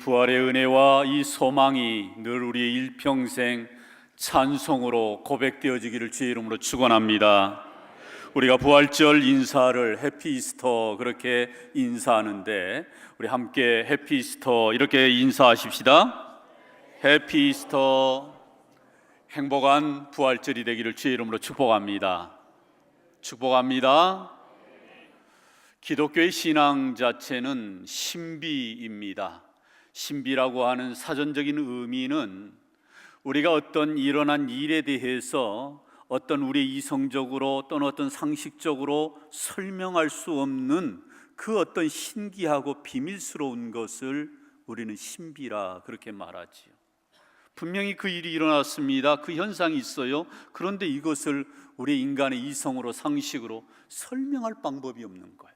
부활의 은혜와 이 소망이 늘 우리의 일평생 찬송으로 고백되어지기를 주의 이름으로 축원합니다. 우리가 부활절 인사를 해피 이스터 그렇게 인사하는데, 우리 함께 해피 이스터 이렇게 인사하십시다. 해피 이스터. 행복한 부활절이 되기를 주의 이름으로 축복합니다. 축복합니다. 기독교의 신앙 자체는 신비입니다. 신비라고 하는 사전적인 의미는 우리가 어떤 일어난 일에 대해서 어떤 우리 이성적으로 또는 어떤 상식적으로 설명할 수 없는 그 어떤 신기하고 비밀스러운 것을 우리는 신비라 그렇게 말하지요. 분명히 그 일이 일어났습니다. 그 현상이 있어요. 그런데 이것을 우리 인간의 이성으로 상식으로 설명할 방법이 없는 거예요.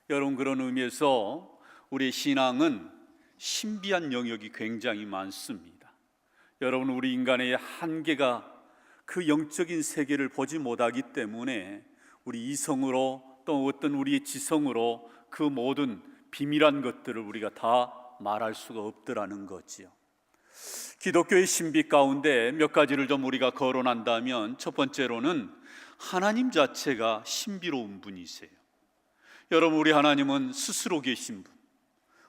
여러분, 그런 의미에서 우리의 신앙은 신비한 영역이 굉장히 많습니다. 여러분, 우리 인간의 한계가 그 영적인 세계를 보지 못하기 때문에 우리 이성으로 또 어떤 우리의 지성으로 그 모든 비밀한 것들을 우리가 다 말할 수가 없더라는 거지요. 기독교의 신비 가운데 몇 가지를 좀 우리가 거론한다면, 첫 번째로는 하나님 자체가 신비로운 분이세요. 여러분, 우리 하나님은 스스로 계신 분,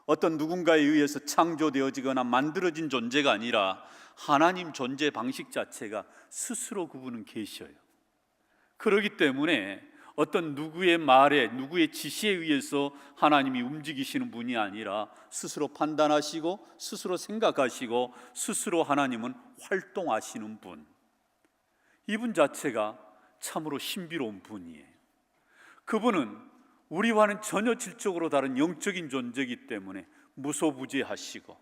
어떤 누군가에 의해서 창조되어지거나 만들어진 존재가 아니라 하나님 존재 방식 자체가 스스로 그분은 계셔요. 그렇기 때문에 어떤 누구의 말에, 누구의 지시에 의해서 하나님이 움직이시는 분이 아니라 스스로 판단하시고 스스로 생각하시고 스스로 하나님은 활동하시는 분, 이분 자체가 참으로 신비로운 분이에요. 그분은 우리와는 전혀 질적으로 다른 영적인 존재이기 때문에 무소부재하시고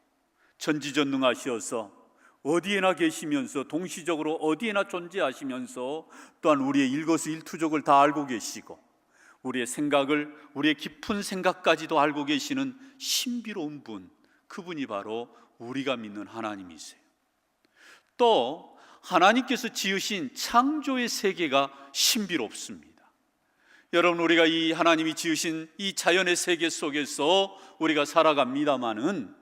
전지전능하셔서 어디에나 계시면서 동시적으로 어디에나 존재하시면서 또한 우리의 일거수일투족을 다 알고 계시고 우리의 생각을, 우리의 깊은 생각까지도 알고 계시는 신비로운 분, 그분이 바로 우리가 믿는 하나님이세요. 또 하나님께서 지으신 창조의 세계가 신비롭습니다. 여러분, 우리가 이 하나님이 지으신 이 자연의 세계 속에서 우리가 살아갑니다마는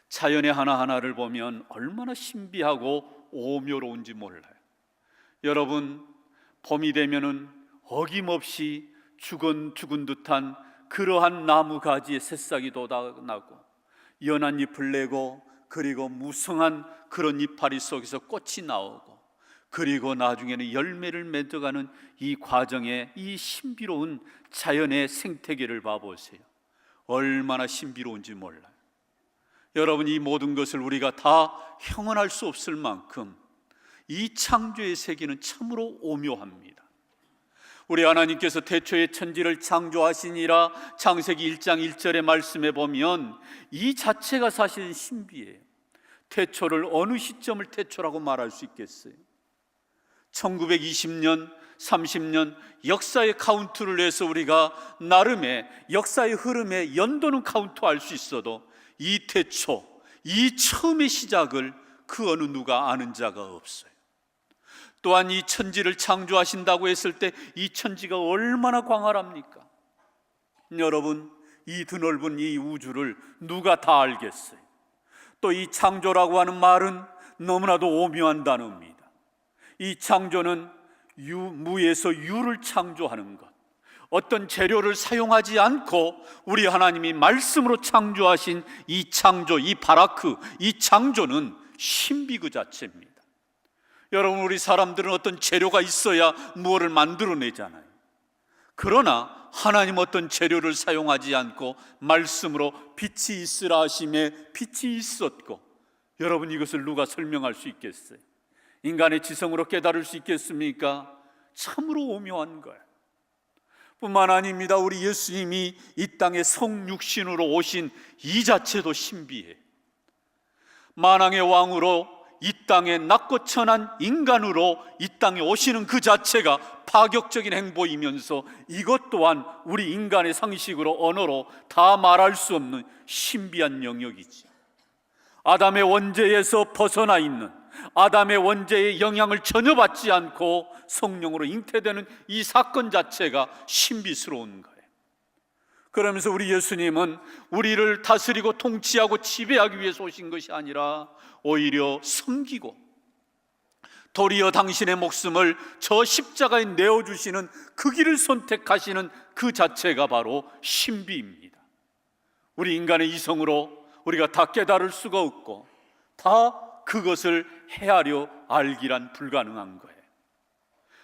자연의 하나하나를 보면 얼마나 신비하고 오묘로운지 몰라요. 여러분, 봄이 되면은 어김없이 죽은 듯한 그러한 나무 가지의 새싹이 돋아나고 연한 잎을 내고, 그리고 무성한 그런 이파리 속에서 꽃이 나오고, 그리고 나중에는 열매를 맺어가는 이 과정에 이 신비로운 자연의 생태계를 봐보세요. 얼마나 신비로운지 몰라요. 여러분, 이 모든 것을 우리가 다 형언할 수 없을 만큼 이 창조의 세계는 참으로 오묘합니다. 우리 하나님께서 태초에 천지를 창조하시니라 창세기 1장 1절의 말씀에 보면 이 자체가 사실 신비해요. 태초를 어느 시점을 태초라고 말할 수 있겠어요? 1920년, 30년 역사의 카운트를 해서 우리가 나름의 역사의 흐름에 연도는 카운트할 수 있어도 이 태초, 이 처음의 시작을 그 어느 누가 아는 자가 없어요. 또한 이 천지를 창조하신다고 했을 때 이 천지가 얼마나 광활합니까? 여러분, 이 드넓은 이 우주를 누가 다 알겠어요? 또 이 창조라고 하는 말은 너무나도 오묘한 단어입니다. 이 창조는 무에서 유를 창조하는 것, 어떤 재료를 사용하지 않고 우리 하나님이 말씀으로 창조하신 이 창조, 이 바라크, 이 창조는 신비 그 자체입니다. 여러분, 우리 사람들은 어떤 재료가 있어야 무엇을 만들어내잖아요. 그러나 하나님 어떤 재료를 사용하지 않고 말씀으로 빛이 있으라 하심에 빛이 있었고, 여러분, 이것을 누가 설명할 수 있겠어요? 인간의 지성으로 깨달을 수 있겠습니까? 참으로 오묘한 거예요. 뿐만 아닙니다. 우리 예수님이 이 땅에 성육신으로 오신 이 자체도 신비해요. 만왕의 왕으로 이 땅에 낮고 천한 인간으로 이 땅에 오시는 그 자체가 파격적인 행보이면서 이것 또한 우리 인간의 상식으로, 언어로 다 말할 수 없는 신비한 영역이지. 아담의 원죄에서 벗어나 있는, 아담의 원죄의 영향을 전혀 받지 않고 성령으로 잉태되는 이 사건 자체가 신비스러운 거예요. 그러면서 우리 예수님은 우리를 다스리고 통치하고 지배하기 위해서 오신 것이 아니라 오히려 섬기고 도리어 당신의 목숨을 저 십자가에 내어주시는 그 길을 선택하시는 그 자체가 바로 신비입니다. 우리 인간의 이성으로 우리가 다 깨달을 수가 없고 다 그것을 헤아려 알기란 불가능한 거예요.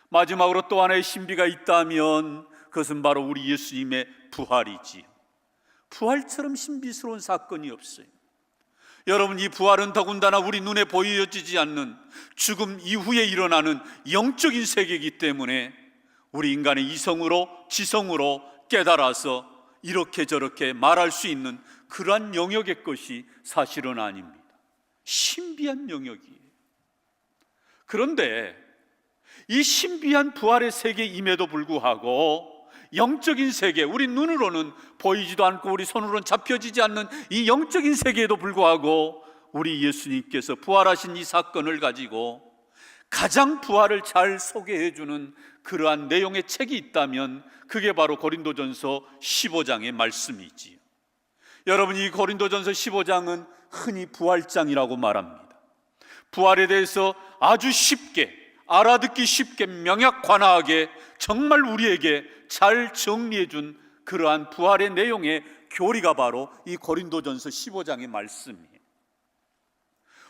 마지막으로 또 하나의 신비가 있다면 그것은 바로 우리 예수님의 부활이지요. 부활처럼 신비스러운 사건이 없어요. 여러분, 이 부활은 더군다나 우리 눈에 보여지지 않는 죽음 이후에 일어나는 영적인 세계이기 때문에 우리 인간의 이성으로 지성으로 깨달아서 이렇게 저렇게 말할 수 있는 그러한 영역의 것이 사실은 아닙니다. 신비한 영역이에요. 그런데 이 신비한 부활의 세계임에도 불구하고 영적인 세계, 우리 눈으로는 보이지도 않고 우리 손으로는 잡혀지지 않는 이 영적인 세계에도 불구하고 우리 예수님께서 부활하신 이 사건을 가지고 가장 부활을 잘 소개해주는 그러한 내용의 책이 있다면 그게 바로 고린도전서 15장의 말씀이지요. 여러분, 이 고린도전서 15장은 흔히 부활장이라고 말합니다. 부활에 대해서 아주 쉽게, 알아듣기 쉽게, 명약관하게 정말 우리에게 잘 정리해 준 그러한 부활의 내용의 교리가 바로 이 고린도전서 15장의 말씀이에요.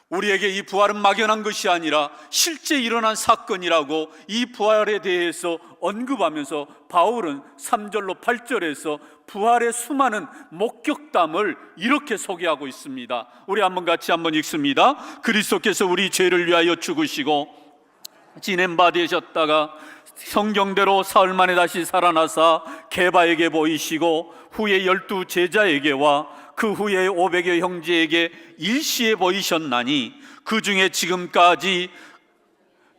우리에게 이 부활은 막연한 것이 아니라 실제 일어난 사건이라고 이 부활에 대해서 언급하면서 바울은 3절로 8절에서 부활의 수많은 목격담을 이렇게 소개하고 있습니다. 우리 같이 한번 읽습니다. 그리스도께서 우리 죄를 위하여 죽으시고 지낸 바 되셨다가 성경대로 사흘 만에 다시 살아나사 게바에게 보이시고 후에 12 제자에게와 그 후에 500여 형제에게 일시에 보이셨나니 그 중에 지금까지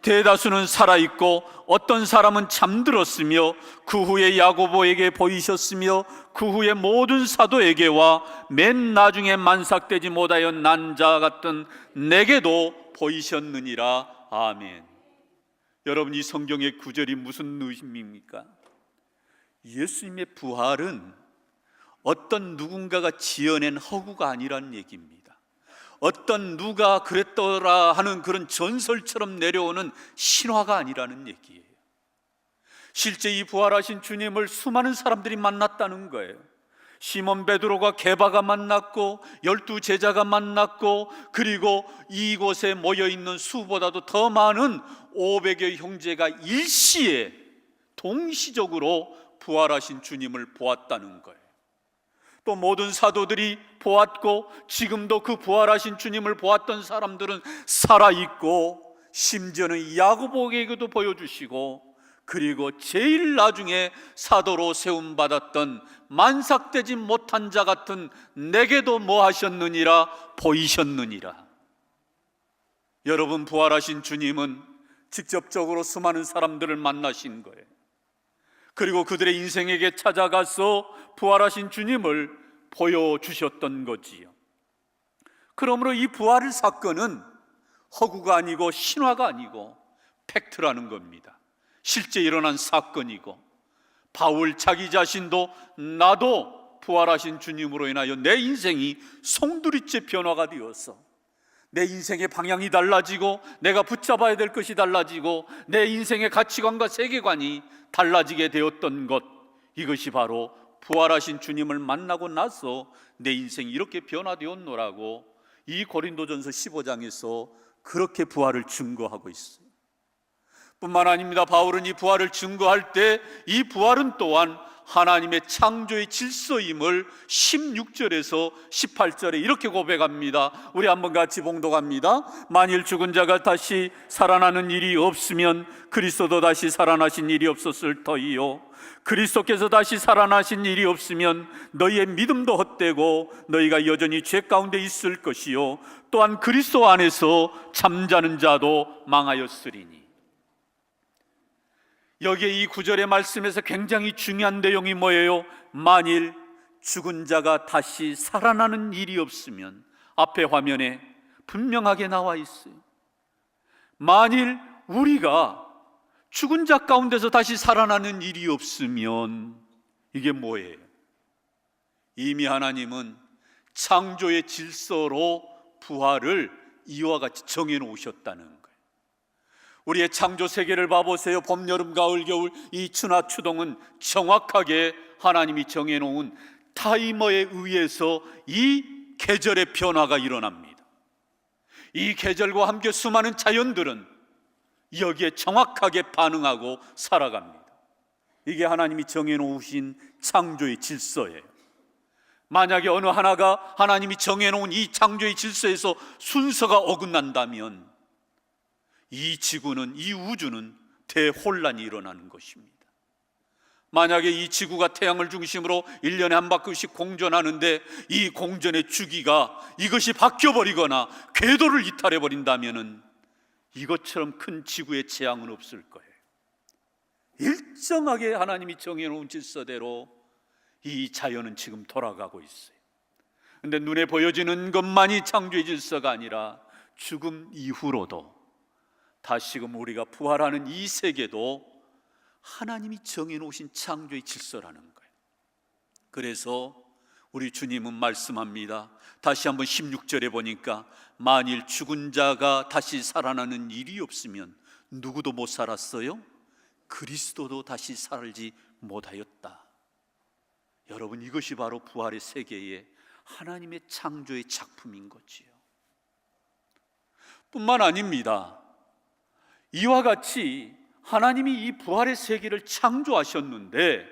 대다수는 살아있고 어떤 사람은 잠들었으며 그 후에 야고보에게 보이셨으며 그 후에 모든 사도에게와 맨 나중에 만삭되지 못하여 난 자 같은 내게도 보이셨느니라. 아멘. 여러분, 이 성경의 구절이 무슨 의미입니까? 예수님의 부활은 어떤 누군가가 지어낸 허구가 아니라는 얘기입니다. 어떤 누가 그랬더라 하는 그런 전설처럼 내려오는 신화가 아니라는 얘기예요. 실제 이 부활하신 주님을 수많은 사람들이 만났다는 거예요. 시몬 베드로가 게바가 만났고 12 제자가 만났고 그리고 이곳에 모여있는 수보다도 더 많은 500여 형제가 일시에 동시적으로 부활하신 주님을 보았다는 거예요. 또 모든 사도들이 보았고 지금도 그 부활하신 주님을 보았던 사람들은 살아있고 심지어는 야고보에게도 보여주시고 그리고 제일 나중에 사도로 세움받았던 만삭되지 못한 자 같은 내게도 뭐 하셨느니라? 보이셨느니라. 여러분, 부활하신 주님은 직접적으로 수많은 사람들을 만나신 거예요. 그리고 그들의 인생에게 찾아가서 부활하신 주님을 보여주셨던 거지요. 그러므로 이 부활의 사건은 허구가 아니고 신화가 아니고 팩트라는 겁니다. 실제 일어난 사건이고 바울 자기 자신도 나도 부활하신 주님으로 인하여 내 인생이 송두리째 변화가 되어서 내 인생의 방향이 달라지고 내가 붙잡아야 될 것이 달라지고 내 인생의 가치관과 세계관이 달라지게 되었던 것, 이것이 바로 부활하신 주님을 만나고 나서 내 인생이 이렇게 변화되었노라고 이 고린도전서 15장에서 그렇게 부활을 증거하고 있어요. 뿐만 아닙니다. 바울은 이 부활을 증거할 때 이 부활은 또한 하나님의 창조의 질서임을 16절에서 18절에 이렇게 고백합니다. 우리 한번 같이 봉독합니다. 만일 죽은 자가 다시 살아나는 일이 없으면 그리스도도 다시 살아나신 일이 없었을 터이요 그리스도께서 다시 살아나신 일이 없으면 너희의 믿음도 헛되고 너희가 여전히 죄 가운데 있을 것이요 또한 그리스도 안에서 잠자는 자도 망하였으리니. 여기에 이 구절의 말씀에서 굉장히 중요한 내용이 뭐예요? 만일 죽은 자가 다시 살아나는 일이 없으면, 앞에 화면에 분명하게 나와 있어요. 만일 우리가 죽은 자 가운데서 다시 살아나는 일이 없으면 이게 뭐예요? 이미 하나님은 창조의 질서로 부활을 이와 같이 정해놓으셨다는 거예요. 우리의 창조 세계를 봐보세요. 봄, 여름, 가을, 겨울 이 추나 추동은 정확하게 하나님이 정해놓은 타이머에 의해서 이 계절의 변화가 일어납니다. 이 계절과 함께 수많은 자연들은 여기에 정확하게 반응하고 살아갑니다. 이게 하나님이 정해놓으신 창조의 질서예요. 만약에 어느 하나가 하나님이 정해놓은 이 창조의 질서에서 순서가 어긋난다면 이 지구는, 이 우주는 대혼란이 일어나는 것입니다. 만약에 이 지구가 태양을 중심으로 1년에 한 바퀴씩 공전하는데 이 공전의 주기가 이것이 바뀌어버리거나 궤도를 이탈해버린다면 이것처럼 큰 지구의 재앙은 없을 거예요. 일정하게 하나님이 정해놓은 질서대로 이 자연은 지금 돌아가고 있어요. 그런데 눈에 보여지는 것만이 창조의 질서가 아니라 죽음 이후로도 다시금 우리가 부활하는 이 세계도 하나님이 정해놓으신 창조의 질서라는 거예요. 그래서 우리 주님은 말씀합니다. 다시 한번 16절에 보니까 만일 죽은 자가 다시 살아나는 일이 없으면 누구도 못 살았어요? 그리스도도 다시 살지 못하였다. 여러분, 이것이 바로 부활의 세계의 하나님의 창조의 작품인 거지요. 뿐만 아닙니다. 이와 같이 하나님이 이 부활의 세계를 창조하셨는데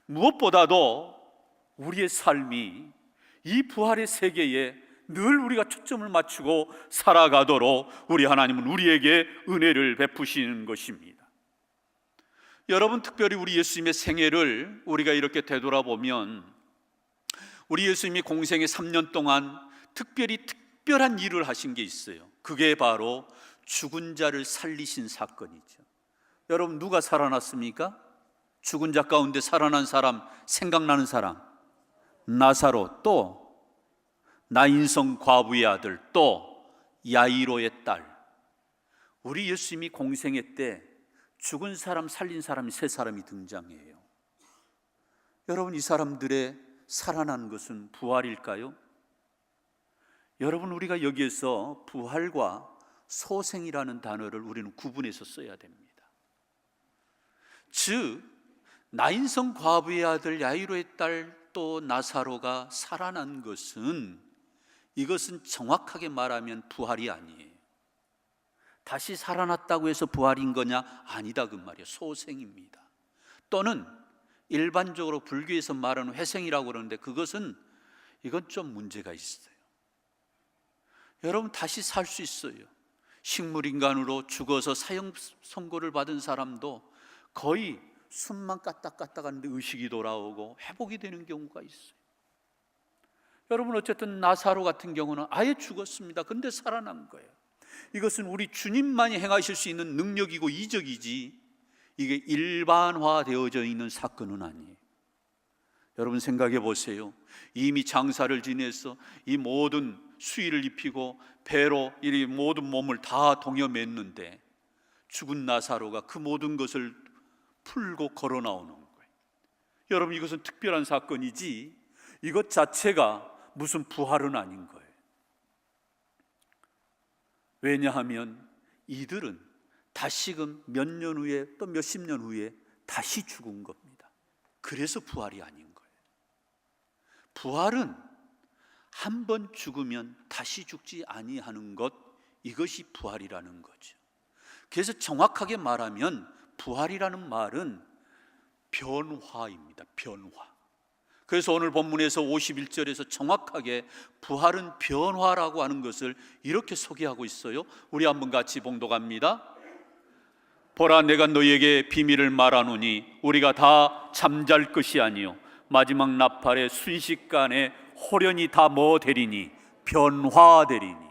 무엇보다도 우리의 삶이 이 부활의 세계에 늘 우리가 초점을 맞추고 살아가도록 우리 하나님은 우리에게 은혜를 베푸시는 것입니다. 여러분, 특별히 우리 예수님의 생애를 우리가 이렇게 되돌아보면 우리 예수님이 공생의 3년 동안 특별한 일을 하신 게 있어요. 그게 바로 죽은 자를 살리신 사건이죠. 여러분, 누가 살아났습니까? 죽은 자 가운데 살아난 사람 생각나는 사람? 나사로, 또 나인성 과부의 아들, 또 야이로의 딸. 우리 예수님이 공생애 때 죽은 사람 살린 사람이 세 사람이 등장해요. 여러분, 이 사람들의 살아난 것은 부활일까요? 여러분, 우리가 여기에서 부활과 소생이라는 단어를 우리는 구분해서 써야 됩니다. 즉, 나인성 과부의 아들 야이로의 딸 또 나사로가 살아난 것은, 이것은 정확하게 말하면 부활이 아니에요. 다시 살아났다고 해서 부활인 거냐? 아니다 그 말이에요. 소생입니다. 또는 일반적으로 불교에서 말하는 회생이라고 그러는데 이건 좀 문제가 있어요. 여러분, 다시 살 수 있어요. 식물인간으로 죽어서 사형 선고를 받은 사람도 거의 숨만 까딱까딱 하는데 의식이 돌아오고 회복이 되는 경우가 있어요. 여러분, 어쨌든 나사로 같은 경우는 아예 죽었습니다. 근데 살아난 거예요. 이것은 우리 주님만이 행하실 수 있는 능력이고 이적이지 이게 일반화되어져 있는 사건은 아니에요. 여러분, 생각해 보세요. 이미 장사를 지내서 이 모든 수의를 입히고 배로 이 모든 몸을 다 동여맸는데 죽은 나사로가 그 모든 것을 풀고 걸어 나오는 거예요. 여러분, 이것은 특별한 사건이지 이것 자체가 무슨 부활은 아닌 거예요. 왜냐하면 이들은 다시금 몇 년 후에 또 몇십 년 후에 다시 죽은 겁니다. 그래서 부활이 아닌 거예요. 부활은 한 번 죽으면 다시 죽지 아니하는 것, 이것이 부활이라는 거죠. 그래서 정확하게 말하면 부활이라는 말은 변화입니다. 변화. 그래서 오늘 본문에서 51절에서 정확하게 부활은 변화라고 하는 것을 이렇게 소개하고 있어요. 우리 한번 같이 봉독합니다. 보라, 내가 너희에게 비밀을 말하노니 우리가 다 잠잘 것이 아니요 마지막 나팔의 순식간에 호련히 다 뭐 되리니 변화되리니.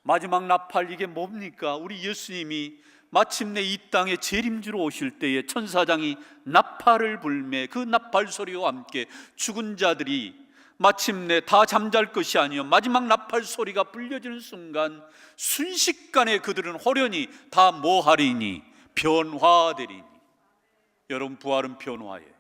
마지막 나팔, 이게 뭡니까? 우리 예수님이 마침내 이 땅에 재림주로 오실 때에 천사장이 나팔을 불매 그 나팔 소리와 함께 죽은 자들이 마침내 다 잠잘 것이 아니요 마지막 나팔 소리가 불려지는 순간 순식간에 그들은 호련히 다 뭐하리니 변화되리니. 여러분, 부활은 변화예요.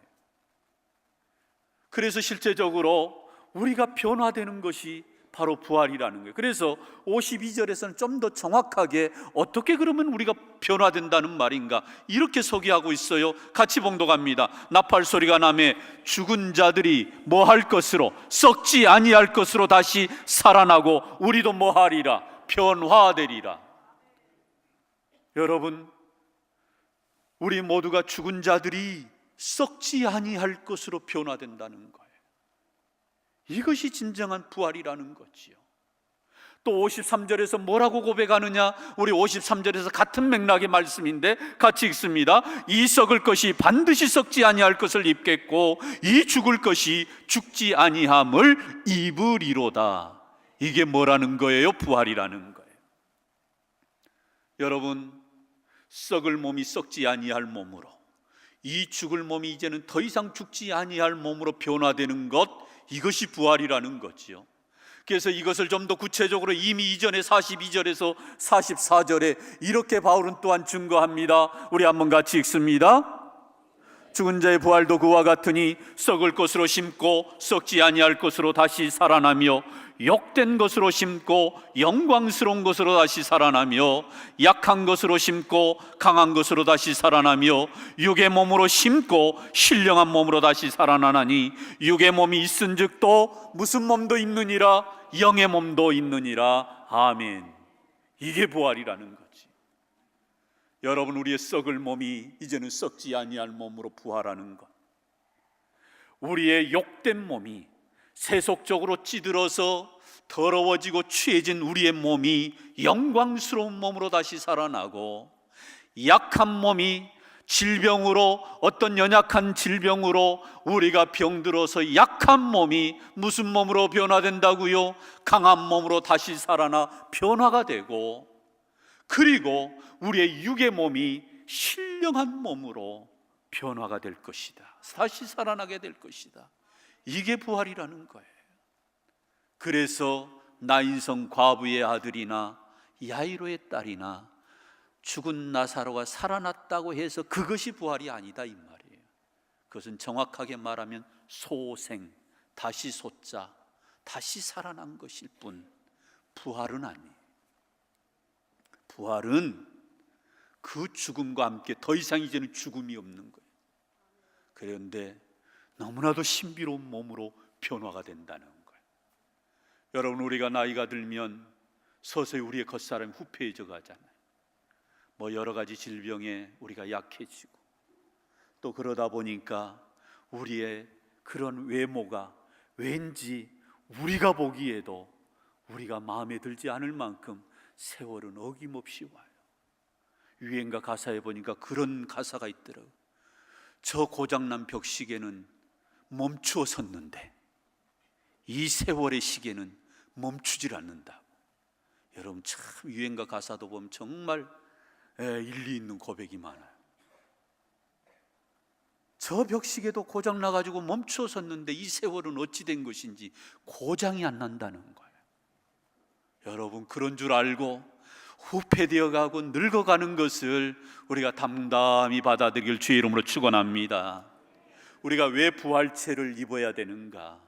그래서 실제적으로 우리가 변화되는 것이 바로 부활이라는 거예요. 그래서 52절에서는 좀 더 정확하게 어떻게 그러면 우리가 변화된다는 말인가 이렇게 소개하고 있어요. 같이 봉독합니다. 나팔 소리가 나매 죽은 자들이 뭐 할 것으로, 썩지 아니할 것으로 다시 살아나고 우리도 뭐 하리라, 변화되리라. 여러분, 우리 모두가 죽은 자들이 썩지 아니할 것으로 변화된다는 거예요. 이것이 진정한 부활이라는 거지요. 또 53절에서 뭐라고 고백하느냐? 우리 53절에서 같은 맥락의 말씀인데 같이 읽습니다. 이 썩을 것이 반드시 썩지 아니할 것을 입겠고 이 죽을 것이 죽지 아니함을 입으리로다. 이게 뭐라는 거예요? 부활이라는 거예요. 여러분, 썩을 몸이 썩지 아니할 몸으로, 이 죽을 몸이 이제는 더 이상 죽지 아니할 몸으로 변화되는 것, 이것이 부활이라는 거지요. 그래서 이것을 좀 더 구체적으로 이미 이전에 42절에서 44절에 이렇게 바울은 또한 증거합니다. 우리 한번 같이 읽습니다. 죽은 자의 부활도 그와 같으니 썩을 것으로 심고 썩지 아니할 것으로 다시 살아나며 욕된 것으로 심고 영광스러운 것으로 다시 살아나며 약한 것으로 심고 강한 것으로 다시 살아나며 육의 몸으로 심고 신령한 몸으로 다시 살아나나니 육의 몸이 있은즉 또 무슨 몸도 있느니라, 영의 몸도 있느니라. 아멘. 이게 부활이라는 거지. 여러분, 우리의 썩을 몸이 이제는 썩지 아니할 몸으로 부활하는 것, 우리의 욕된 몸이 세속적으로 찌들어서 더러워지고 취해진 우리의 몸이 영광스러운 몸으로 다시 살아나고, 약한 몸이 질병으로, 어떤 연약한 질병으로 우리가 병들어서 약한 몸이 무슨 몸으로 변화된다고요? 강한 몸으로 다시 살아나 변화가 되고, 그리고 우리의 육의 몸이 신령한 몸으로 변화가 될 것이다. 다시 살아나게 될 것이다. 이게 부활이라는 거예요. 그래서 나인성 과부의 아들이나 야이로의 딸이나 죽은 나사로가 살아났다고 해서 그것이 부활이 아니다 이 말이에요. 그것은 정확하게 말하면 소생, 다시 솟자, 다시 살아난 것일 뿐 부활은 아니에요. 부활은 그 죽음과 함께 더 이상 이제는 죽음이 없는 거예요. 그런데 너무나도 신비로운 몸으로 변화가 된다는 거예요. 여러분, 우리가 나이가 들면 서서히 우리의 겉사람이 후패해져 가잖아요. 뭐 여러 가지 질병에 우리가 약해지고, 또 그러다 보니까 우리의 그런 외모가 왠지 우리가 보기에도 우리가 마음에 들지 않을 만큼 세월은 어김없이 와요. 유행가 가사에 보니까 그런 가사가 있더라고요. 저 고장난 벽시계는 멈추어 섰는데 이 세월의 시계는 멈추질 않는다고. 여러분, 참 유행가 가사도 보면 정말 일리 있는 고백이 많아요. 저 벽시계도 고장나가지고 멈추어 섰는데 이 세월은 어찌 된 것인지 고장이 안 난다는 거예요. 여러분, 그런 줄 알고 후패되어 가고 늙어가는 것을 우리가 담담히 받아들일 주의 이름으로 축원합니다. 우리가 왜 부활체를 입어야 되는가?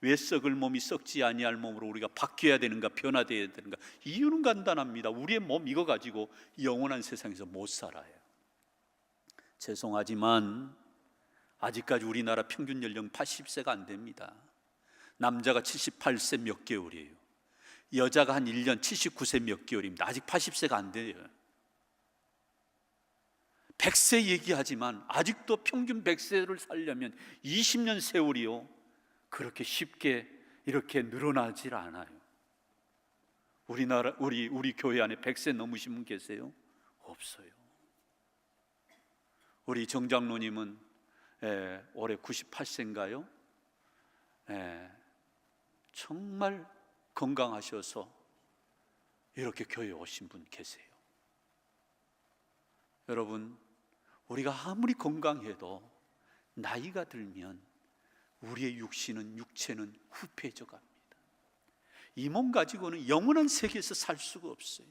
왜 썩을 몸이 썩지 아니할 몸으로 우리가 바뀌어야 되는가? 변화되어야 되는가? 이유는 간단합니다. 우리의 몸 이거 가지고 영원한 세상에서 못 살아요. 죄송하지만 아직까지 우리나라 평균 연령 80세가 안 됩니다. 남자가 78세 몇 개월이에요. 여자가 한 1년 79세 몇 개월입니다. 아직 80세가 안 돼요. 100세 얘기하지만 아직도 평균 100세를 살려면 20년 세월이요, 그렇게 쉽게 이렇게 늘어나질 않아요. 우리나라 우리 교회 안에 100세 넘으신 분 계세요? 없어요. 우리 정장로님은 올해 98세인가요? 정말 건강하셔서 이렇게 교회에 오신 분 계세요. 여러분, 우리가 아무리 건강해도 나이가 들면 우리의 육체는 후패해져 갑니다. 이 몸 가지고는 영원한 세계에서 살 수가 없어요.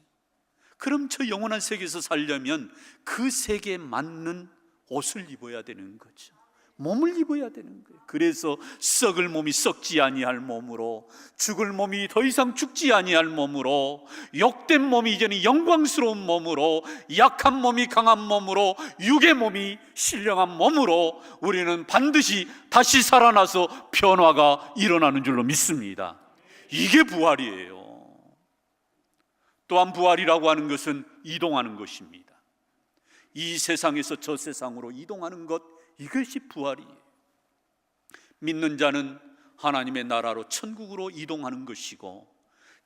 그럼 저 영원한 세계에서 살려면 그 세계에 맞는 옷을 입어야 되는 거죠. 몸을 입어야 되는 거예요. 그래서 썩을 몸이 썩지 아니할 몸으로, 죽을 몸이 더 이상 죽지 아니할 몸으로, 욕된 몸이 이제는 영광스러운 몸으로, 약한 몸이 강한 몸으로, 육의 몸이 신령한 몸으로 우리는 반드시 다시 살아나서 변화가 일어나는 줄로 믿습니다. 이게 부활이에요. 또한 부활이라고 하는 것은 이동하는 것입니다. 이 세상에서 저 세상으로 이동하는 것, 이것이 부활이에요. 믿는 자는 하나님의 나라로 천국으로 이동하는 것이고,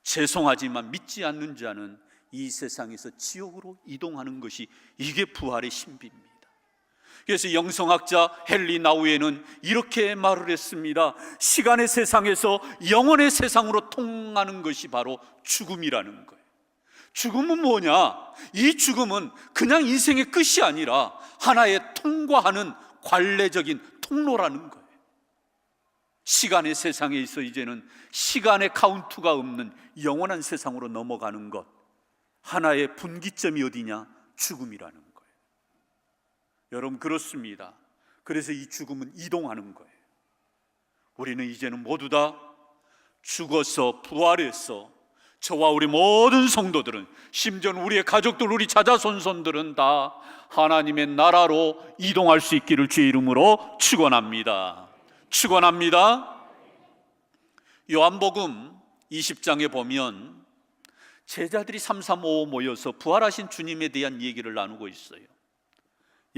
죄송하지만 믿지 않는 자는 이 세상에서 지옥으로 이동하는 것이, 이게 부활의 신비입니다. 그래서 영성학자 헨리 나우에는 이렇게 말을 했습니다. 시간의 세상에서 영혼의 세상으로 통하는 것이 바로 죽음이라는 거예요. 죽음은 뭐냐? 이 죽음은 그냥 인생의 끝이 아니라 하나의 통과하는 관례적인 통로라는 거예요. 시간의 세상에 있어 이제는 시간의 카운트가 없는 영원한 세상으로 넘어가는 것, 하나의 분기점이 어디냐? 죽음이라는 거예요. 여러분, 그렇습니다. 그래서 이 죽음은 이동하는 거예요. 우리는 이제는 모두 다 죽어서 부활해서, 저와 우리 모든 성도들은, 심지어 우리의 가족들, 우리 자자손손들은 다 하나님의 나라로 이동할 수 있기를 주의 이름으로 축원합니다. 축원합니다. 요한복음 20장에 보면 제자들이 3, 3, 5 모여서 부활하신 주님에 대한 얘기를 나누고 있어요.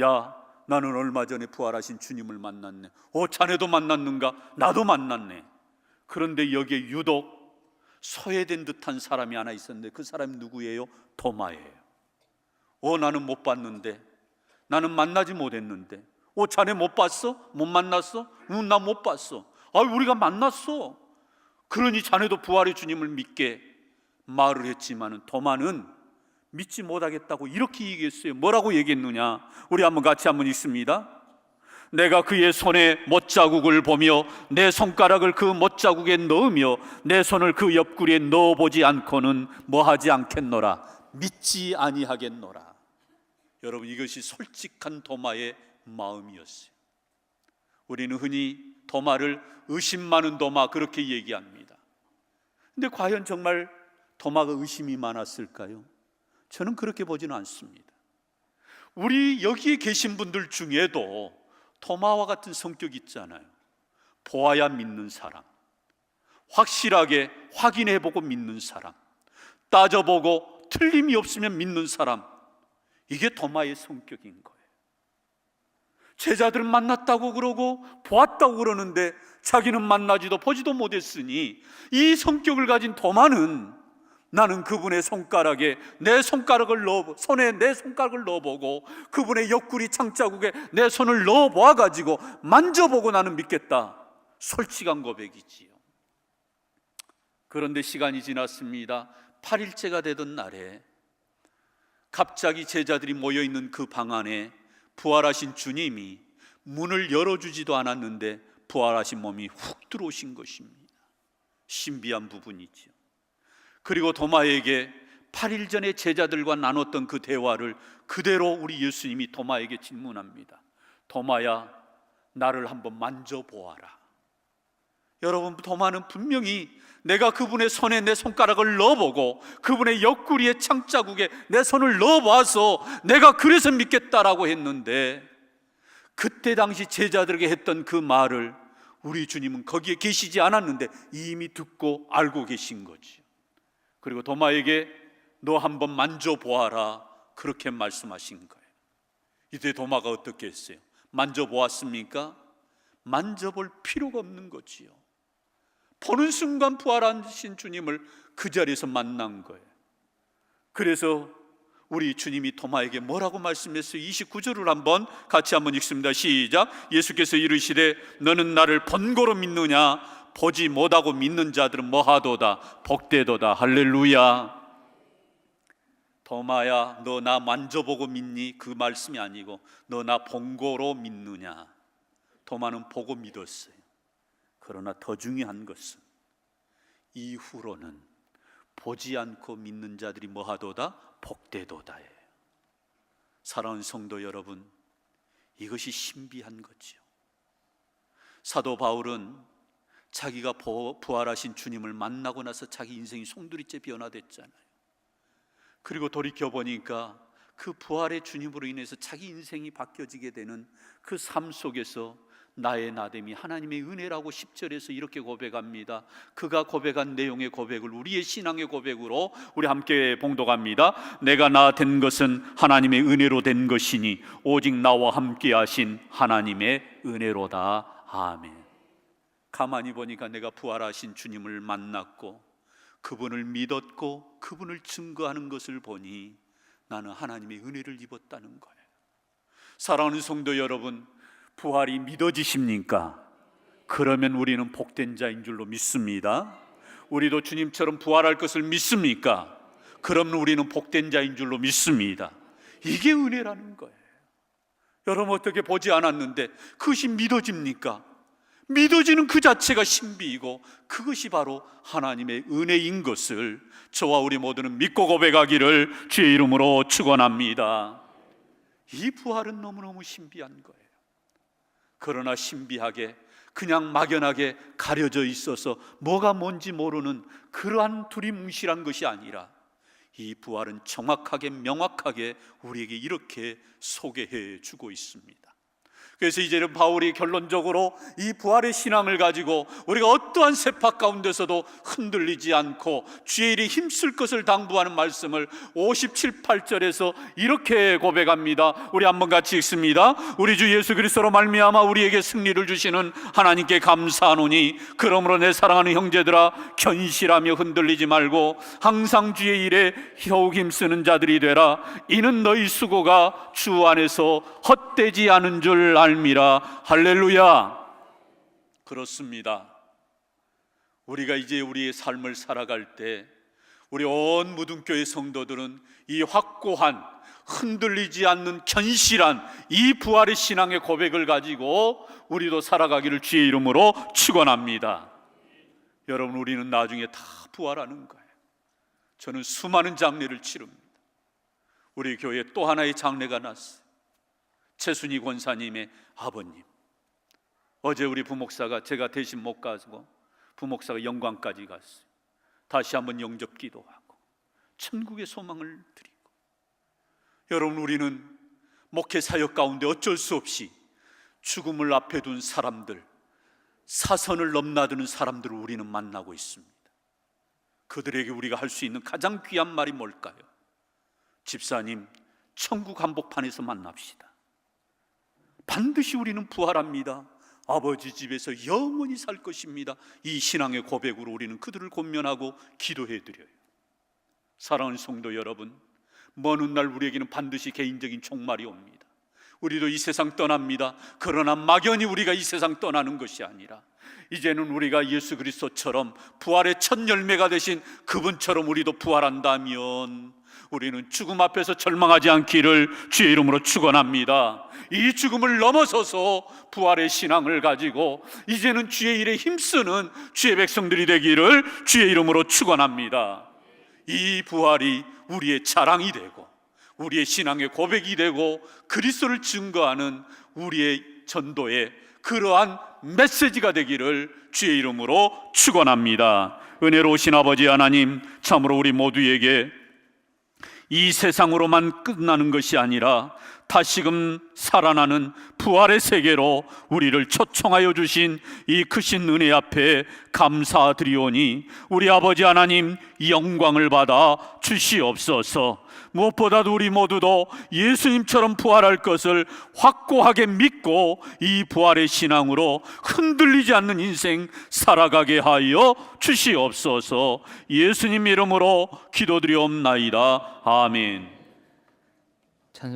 야, 나는 얼마 전에 부활하신 주님을 만났네. 자네도 만났는가? 나도 만났네. 그런데 여기에 유독 소외된 듯한 사람이 하나 있었는데, 그 사람이 누구예요? 도마예요. 나는 못 봤는데, 나는 만나지 못했는데. 자네 못 봤어? 못 만났어? 나 못 봤어. 우리가 만났어. 그러니 자네도 부활의 주님을 믿게 말을 했지만은 도마는 믿지 못하겠다고 이렇게 얘기했어요. 뭐라고 얘기했느냐? 우리 같이 한번 읽습니다. 내가 그의 손에 못자국을 보며 내 손가락을 그 못자국에 넣으며 내 손을 그 옆구리에 넣어보지 않고는 뭐하지 않겠노라? 믿지 아니하겠노라. 여러분, 이것이 솔직한 도마의 마음이었어요. 우리는 흔히 도마를 의심 많은 도마, 그렇게 얘기합니다. 근데 과연 정말 도마가 의심이 많았을까요? 저는 그렇게 보지는 않습니다. 우리 여기에 계신 분들 중에도 도마와 같은 성격이 있잖아요. 보아야 믿는 사람, 확실하게 확인해보고 믿는 사람, 따져보고 틀림이 없으면 믿는 사람, 이게 도마의 성격인 거예요. 제자들은 만났다고 그러고 보았다고 그러는데 자기는 만나지도 보지도 못했으니, 이 성격을 가진 도마는 나는 그분의 손가락에 내 손가락을 손에 내 손가락을 넣어보고 그분의 옆구리 창자국에 내 손을 넣어보아가지고 만져보고 나는 믿겠다. 솔직한 고백이지요. 그런데 시간이 지났습니다. 8일째가 되던 날에 갑자기 제자들이 모여있는 그 방 안에 부활하신 주님이 문을 열어주지도 않았는데 부활하신 몸이 훅 들어오신 것입니다. 신비한 부분이죠. 그리고 도마에게 8일 전에 제자들과 나눴던 그 대화를 그대로 우리 예수님이 도마에게 질문합니다. 도마야, 나를 한번 만져보아라. 여러분, 도마는 분명히 내가 그분의 손에 내 손가락을 넣어보고 그분의 옆구리의 창자국에 내 손을 넣어봐서 내가 그래서 믿겠다라고 했는데, 그때 당시 제자들에게 했던 그 말을 우리 주님은 거기에 계시지 않았는데 이미 듣고 알고 계신 거죠. 그리고 도마에게 너 한번 만져보아라, 그렇게 말씀하신 거예요. 이때 도마가 어떻게 했어요? 만져보았습니까? 만져볼 필요가 없는 거지요. 보는 순간 부활하신 주님을 그 자리에서 만난 거예요. 그래서 우리 주님이 도마에게 뭐라고 말씀했어요? 29절을 같이 한번 읽습니다. 시작. 예수께서 이르시되 너는 나를 본고로 믿느냐? 보지 못하고 믿는 자들은 뭐하도다? 복되도다. 할렐루야. 도마야, 너 나 만져보고 믿니? 그 말씀이 아니고 너 나 본고로 믿느냐? 도마는 보고 믿었어요. 그러나 더 중요한 것은 이후로는 보지 않고 믿는 자들이 뭐하도다? 복되도다예요. 사랑하는 성도 여러분, 이것이 신비한 거지요. 사도 바울은 자기가 부활하신 주님을 만나고 나서 자기 인생이 송두리째 변화됐잖아요. 그리고 돌이켜보니까 그 부활의 주님으로 인해서 자기 인생이 바뀌어지게 되는 그 삶 속에서 나의 나됨이 하나님의 은혜라고 10절에서 이렇게 고백합니다. 그가 고백한 내용의 고백을 우리의 신앙의 고백으로 우리 함께 봉독합니다. 내가 나 된 것은 하나님의 은혜로 된 것이니 오직 나와 함께 하신 하나님의 은혜로다. 아멘. 가만히 보니까 내가 부활하신 주님을 만났고 그분을 믿었고 그분을 증거하는 것을 보니 나는 하나님의 은혜를 입었다는 거예요. 사랑하는 성도 여러분, 부활이 믿어지십니까? 그러면 우리는 복된 자인 줄로 믿습니다. 우리도 주님처럼 부활할 것을 믿습니까? 그러면 우리는 복된 자인 줄로 믿습니다. 이게 은혜라는 거예요. 여러분, 어떻게 보지 않았는데 그것이 믿어집니까? 믿어지는 그 자체가 신비이고 그것이 바로 하나님의 은혜인 것을 저와 우리 모두는 믿고 고백하기를 주의 이름으로 축원합니다. 이 부활은 너무너무 신비한 거예요. 그러나 신비하게 그냥 막연하게 가려져 있어서 뭐가 뭔지 모르는 그러한 두리뭉실한 것이 아니라 이 부활은 정확하게 명확하게 우리에게 이렇게 소개해 주고 있습니다. 그래서 이제는 바울이 결론적으로 이 부활의 신앙을 가지고 우리가 어떠한 세파 가운데서도 흔들리지 않고 주의 일에 힘쓸 것을 당부하는 말씀을 57, 8절에서 이렇게 고백합니다. 우리 한번 같이 읽습니다. 우리 주 예수 그리스도로 말미암아 우리에게 승리를 주시는 하나님께 감사하노니 그러므로 내 사랑하는 형제들아 견실하며 흔들리지 말고 항상 주의 일에 더욱 힘쓰는 자들이 되라. 이는 너희 수고가 주 안에서 헛되지 않은 줄 알미라. 할렐루야. 그렇습니다. 우리가 이제 우리의 삶을 살아갈 때 우리 온 무등교회 성도들은 이 확고한 흔들리지 않는 견실한 이 부활의 신앙의 고백을 가지고 우리도 살아가기를 주의 이름으로 축원합니다. 여러분, 우리는 나중에 다 부활하는 거예요. 저는 수많은 장례를 치릅니다. 우리 교회에 또 하나의 장례가 났어요. 최순희 권사님의 아버님. 어제 우리 부목사가, 제가 대신 못 가고 부목사가 영광까지 갔어요. 다시 한번 영접 기도하고 천국의 소망을 드리고. 여러분, 우리는 목회 사역 가운데 어쩔 수 없이 죽음을 앞에 둔 사람들, 사선을 넘나드는 사람들을 우리는 만나고 있습니다. 그들에게 우리가 할 수 있는 가장 귀한 말이 뭘까요? 집사님, 천국 한복판에서 만납시다. 반드시 우리는 부활합니다. 아버지 집에서 영원히 살 것입니다. 이 신앙의 고백으로 우리는 그들을 권면하고 기도해 드려요. 사랑하는 성도 여러분, 먼 훗날 우리에게는 반드시 개인적인 종말이 옵니다. 우리도 이 세상 떠납니다. 그러나 막연히 우리가 이 세상 떠나는 것이 아니라 이제는 우리가 예수 그리스도처럼 부활의 첫 열매가 되신 그분처럼 우리도 부활한다면 우리는 죽음 앞에서 절망하지 않기를 주의 이름으로 축원합니다. 이 죽음을 넘어서서 부활의 신앙을 가지고 이제는 주의 일에 힘쓰는 주의 백성들이 되기를 주의 이름으로 축원합니다. 이 부활이 우리의 자랑이 되고 우리의 신앙의 고백이 되고 그리스도를 증거하는 우리의 전도의 그러한 메시지가 되기를 주의 이름으로 축원합니다. 은혜로우신 아버지 하나님, 참으로 우리 모두에게 이 세상으로만 끝나는 것이 아니라 다시금 살아나는 부활의 세계로 우리를 초청하여 주신 이 크신 은혜 앞에 감사드리오니 우리 아버지 하나님, 이 영광을 받아 주시옵소서. 무엇보다도 우리 모두도 예수님처럼 부활할 것을 확고하게 믿고 이 부활의 신앙으로 흔들리지 않는 인생 살아가게 하여 주시옵소서. 예수님 이름으로 기도드리옵나이다. 아멘. 찬송